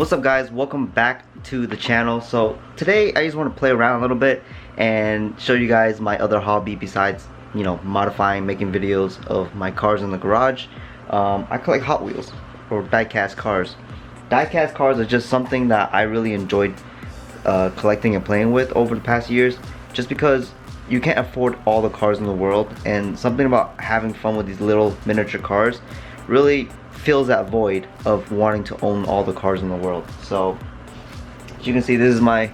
What's up guys, welcome back to the channel. So today I just want to play around a little bit and show you guys my other hobby besides, modifying, making videos of my cars in the garage. I collect Hot Wheels or diecast cars. Diecast cars are just something that I really enjoyed collecting and playing with over the past years, just because you can't afford all the cars in the world, and something about having fun with these little miniature cars really fills that void of wanting to own all the cars in the world. So as you can see, this is my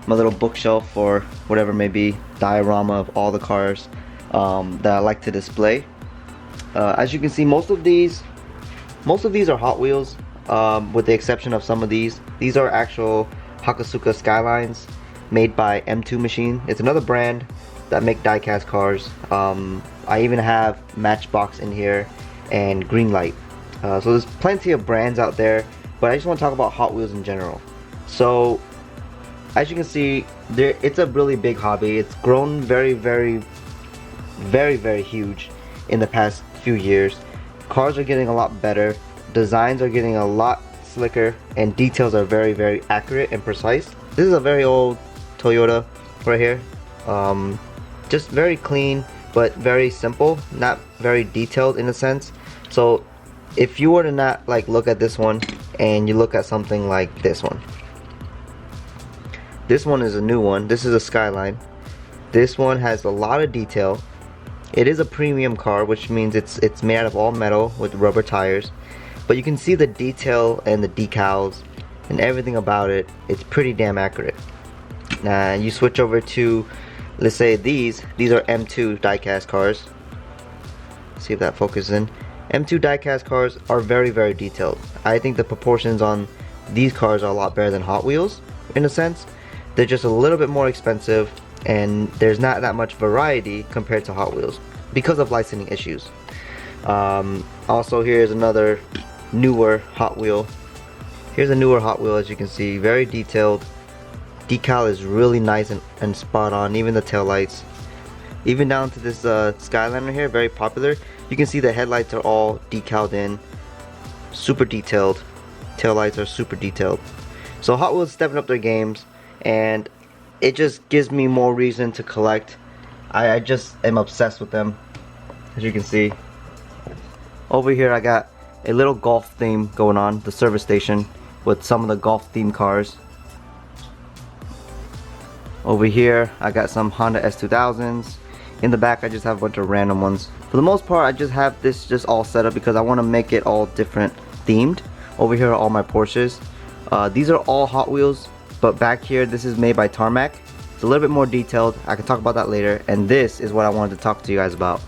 little bookshelf, or whatever may be, diorama of all the cars that I like to display. As you can see, most of these are Hot Wheels, with the exception of some of these. These are actual Hakusuka Skylines made by M2 Machine. It's another brand that make diecast cars. I even have Matchbox in here and Greenlight. So there's plenty of brands out there, but I just want to talk about Hot Wheels in general. So as you can see, it's a really big hobby. It's grown very huge in the past few years. Cars are getting a lot better, designs are getting a lot slicker, and details are very accurate and precise. This is a very old Toyota right here. Just very clean but very simple, not very detailed in a sense. So if you were to not look at this one and you look at something like this one is a new one. This is a Skyline. This one has a lot of detail. It is a premium car, which means it's made out of all metal with rubber tires, but you can see the detail and the decals and everything about it. It's pretty damn accurate. Now you switch over to, let's say, these are M2 diecast cars. See if that focuses in. M2 diecast cars are very detailed. I think the proportions on these cars are a lot better than Hot Wheels in a sense. They're just a little bit more expensive, and there's not that much variety compared to Hot Wheels because of licensing issues. Also, here's another newer Hot Wheel. Here's a newer Hot Wheel. As you can see, very detailed. Decal is really nice and spot on. Even the tail lights, even down to this Skyliner here, very popular. You can see the headlights are all decaled in, super detailed. Tail lights are super detailed. So Hot Wheels stepping up their games, and it just gives me more reason to collect. I just am obsessed with them. As you can see, over here I got a little golf theme going on, the service station with some of the golf themed cars. Over here I got some Honda S2000s. In the back I just have a bunch of random ones. For the most part I just have this just all set up because I want to make it all different themed. Over here are all my Porsches. These are all Hot Wheels, but back here this is made by Tarmac. It's a little bit more detailed. I can talk about that later. And this is what I wanted to talk to you guys about.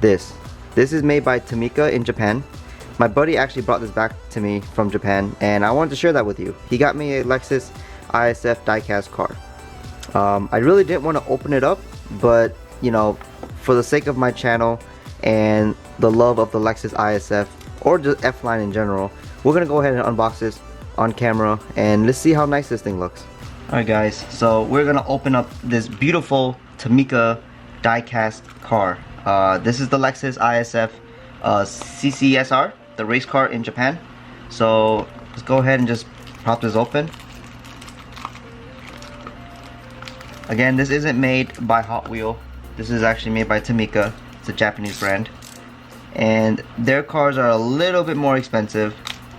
This is made by Tomica in Japan. My buddy actually brought this back to me from Japan, and I wanted to share that with you. He got me a Lexus IS F diecast car. I really didn't want to open it up, but for the sake of my channel and the love of the Lexus IS F, or just F line in general, we're gonna go ahead and unbox this on camera, and let's see how nice this thing looks. Alright guys, so we're gonna open up this beautiful Tomica diecast car. This is the Lexus IS F CCSR, the race car in Japan. So let's go ahead and just pop this open. Again, this isn't made by Hot Wheel. This is actually made by Tomica. It's a Japanese brand. And their cars are a little bit more expensive.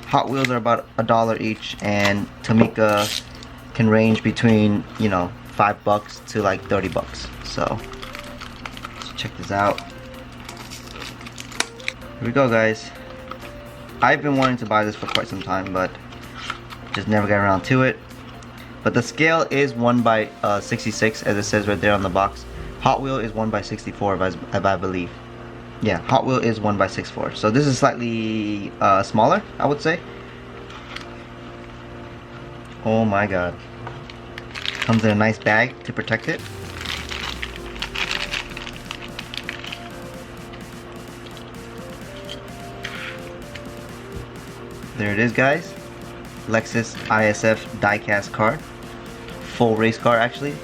Hot Wheels are about $1 each, and Tomica can range between, $5 to like $30. So let's check this out. Here we go, guys. I've been wanting to buy this for quite some time, but just never got around to it. But the scale is 1/66, as it says right there on the box. Hot Wheel is 1/64, if I believe. Yeah, Hot Wheel is 1/64. So this is slightly smaller, I would say. Oh my god. Comes in a nice bag to protect it. There it is, guys. Lexus IS F diecast car. Full race car, actually.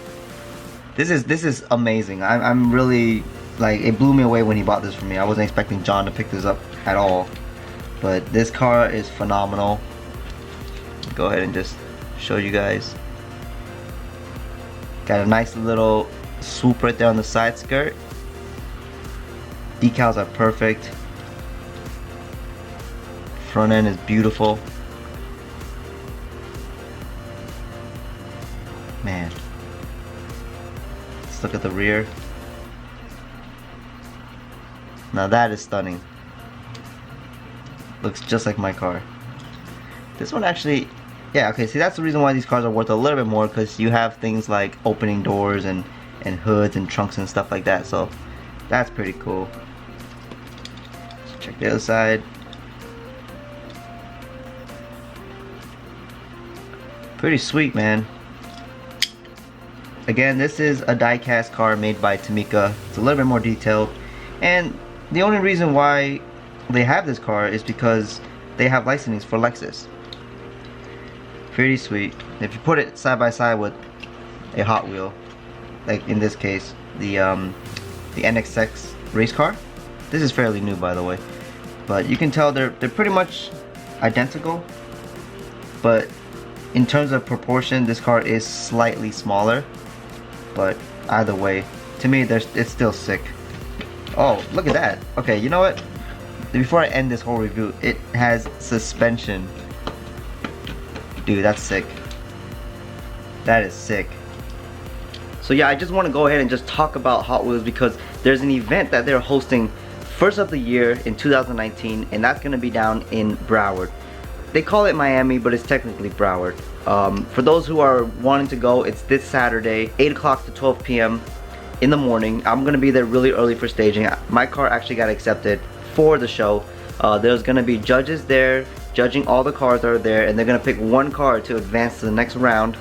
This is amazing. I'm really, it blew me away when he bought this for me. I wasn't expecting John to pick this up at all. But this car is phenomenal. go ahead and just show you guys. Got a nice little swoop right there on the side skirt. Decals are perfect. Front end is beautiful. Man. Let's look at the rear. Now that is stunning. Looks just like my car. This one actually, yeah, okay, see, that's the reason why these cars are worth a little bit more, because you have things like opening doors and hoods and trunks and stuff like that, so that's pretty cool. Let's check the other side. Pretty sweet, man. Again, this is a die-cast car made by Tomica. It's a little bit more detailed, and the only reason why they have this car is because they have licensing for Lexus. Pretty sweet. If you put it side by side with a Hot Wheel, like in this case, the NXX race car. This is fairly new, by the way, but you can tell they're pretty much identical. But in terms of proportion, this car is slightly smaller. But either way, to me, it's still sick. Oh, look at that. Okay, you know what? Before I end this whole review, it has suspension. Dude, that's sick. That is sick. So yeah, I just want to go ahead and just talk about Hot Wheels because there's an event that they're hosting first of the year in 2019, and that's going to be down in Broward. They call it Miami, but it's technically Broward. For those who are wanting to go, it's this Saturday, 8 o'clock to 12 p.m. in the morning. I'm going to be there really early for staging. My car actually got accepted for the show. There's going to be judges there judging all the cars that are there, and they're going to pick one car to advance to the next round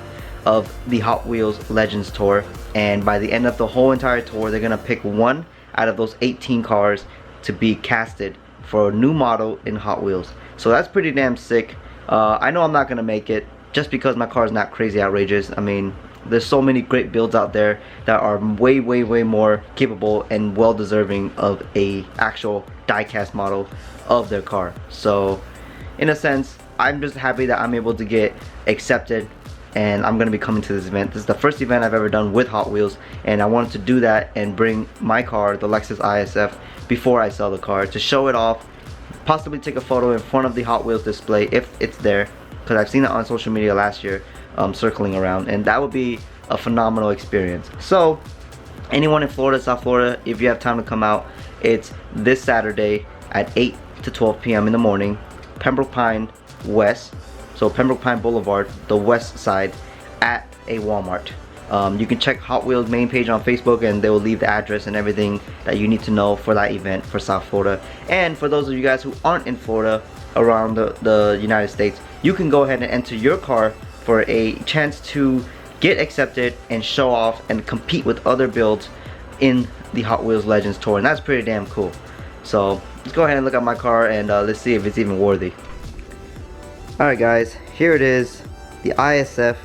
of the Hot Wheels Legends Tour. And by the end of the whole entire tour, they're going to pick one out of those 18 cars to be casted for a new model in Hot Wheels. So that's pretty damn sick. I know I'm not going to make it just because my car is not crazy outrageous. I mean, there's so many great builds out there that are way more capable and well deserving of a actual die-cast model of their car. So in a sense, I'm just happy that I'm able to get accepted, and I'm going to be coming to this event. This is the first event I've ever done with Hot Wheels, and I wanted to do that and bring my car, the Lexus IS F, before I sell the car, to show it off, possibly take a photo in front of the Hot Wheels display if it's there, because I've seen it on social media last year circling around, and that would be a phenomenal experience. So anyone in Florida, South Florida, if you have time to come out, it's this Saturday at 8 to 12 p.m. in the morning, Pembroke Pine West, so Pembroke Pine Boulevard, the west side, at a Walmart. You can check Hot Wheels main page on Facebook, and they will leave the address and everything that you need to know for that event for South Florida. And for those of you guys who aren't in Florida, around the United States, you can go ahead and enter your car for a chance to get accepted and show off and compete with other builds in the Hot Wheels Legends Tour, and that's pretty damn cool. So let's go ahead and look at my car, and let's see if it's even worthy. Alright guys, here it is. The ISF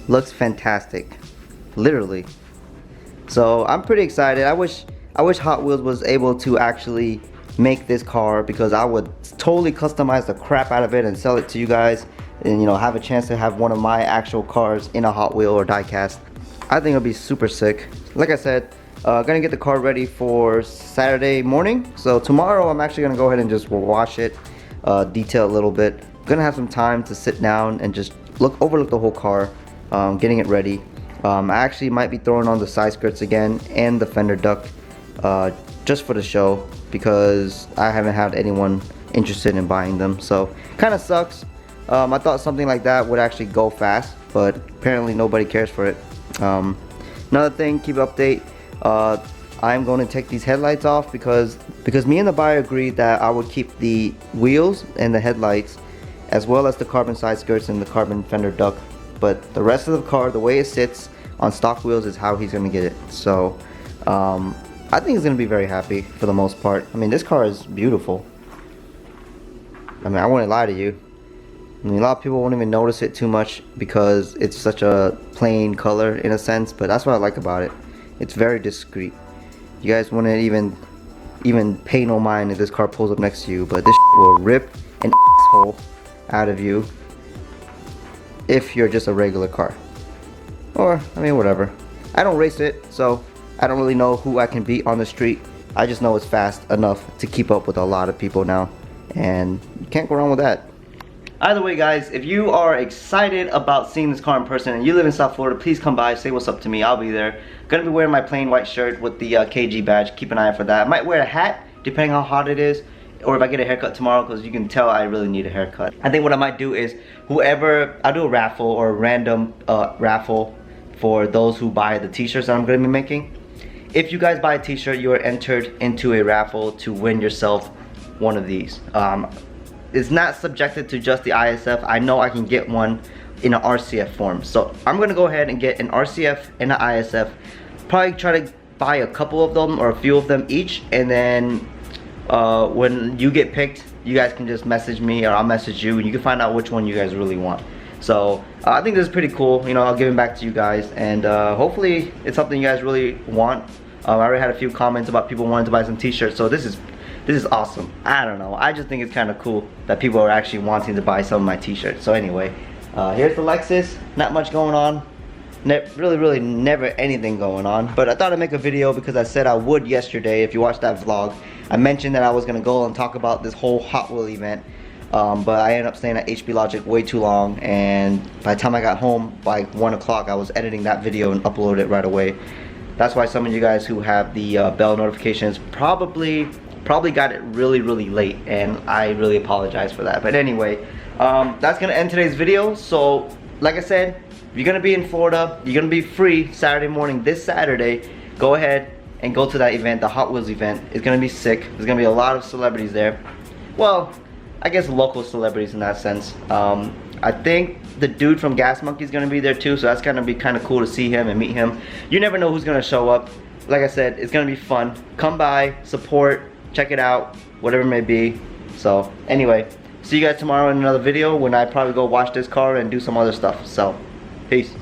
looks fantastic, literally. So I'm pretty excited. I wish Hot Wheels was able to actually make this car, because I would totally customize the crap out of it and sell it to you guys, and you know, have a chance to have one of my actual cars in a Hot Wheel or die-cast. I think it'll be super sick. Like I said, gonna get the car ready for Saturday morning. So tomorrow I'm actually gonna go ahead and just wash it, detail a little bit. Gonna have some time to sit down and just overlook the whole car, getting it ready. I actually might be throwing on the side skirts again and the fender duct, just for the show, because I haven't had anyone interested in buying them. So kind of sucks. I thought something like that would actually go fast, but apparently nobody cares for it. Another thing, keep update. I'm going to take these headlights off because me and the buyer agreed that I would keep the wheels and the headlights, as well as the carbon side skirts and the carbon fender duct. But the rest of the car, the way it sits on stock wheels, is how he's going to get it. So I think he's going to be very happy for the most part. I mean, this car is beautiful. I mean, I wouldn't lie to you. I mean, a lot of people won't even notice it too much because it's such a plain color in a sense, but that's what I like about it. It's very discreet. You guys wouldn't even pay no mind if this car pulls up next to you, but this will rip an asshole out of you if you're just a regular car. Or, I mean, whatever. I don't race it, so I don't really know who I can beat on the street. I just know it's fast enough to keep up with a lot of people now, and you can't go wrong with that. Either way, guys, if you are excited about seeing this car in person and you live in South Florida, please come by, say what's up to me. I'll be there. Gonna be wearing my plain white shirt with the KG badge. Keep an eye out for that. I might wear a hat depending how hot it is, or if I get a haircut tomorrow, because you can tell I really need a haircut. I think what I might do is I'll do a raffle or a random raffle for those who buy the t-shirts that I'm gonna be making. If you guys buy a t-shirt, you are entered into a raffle to win yourself one of these. It's not subjected to just the ISF. I know I can get one in an RCF form. So I'm gonna go ahead and get an RCF and an ISF. Probably try to buy a couple of them or a few of them each, and then when you get picked, you guys can just message me or I'll message you and you can find out which one you guys really want. So I think this is pretty cool. You know, I'll give it back to you guys, and hopefully it's something you guys really want. I already had a few comments about people wanting to buy some t-shirts, so this is awesome. I don't know, I just think it's kind of cool that people are actually wanting to buy some of my t-shirts. So anyway, here's the Lexus. Not much going on. Really never anything going on, but I thought I'd make a video because I said I would yesterday. If you watched that vlog, I mentioned that I was gonna go and talk about this whole Hot Wheel event, but I ended up staying at HB Logic way too long, and by the time I got home by 1 o'clock, I was editing that video and uploaded it right away. That's why some of you guys who have the bell notifications probably got it really late, and I really apologize for that. But anyway, that's gonna end today's video. So like I said, if you're gonna be in Florida, you're gonna be free Saturday morning, this Saturday, go ahead and go to that event, the Hot Wheels event. It's gonna be sick. There's gonna be a lot of celebrities there. Well, I guess local celebrities in that sense. I think the dude from Gas Monkey is gonna be there too, so that's gonna be kind of cool to see him and meet him. You never know who's gonna show up. Like I said, it's gonna be fun. Come by, support, check it out, whatever it may be. So anyway, see you guys tomorrow in another video when I probably go wash this car and do some other stuff. So peace.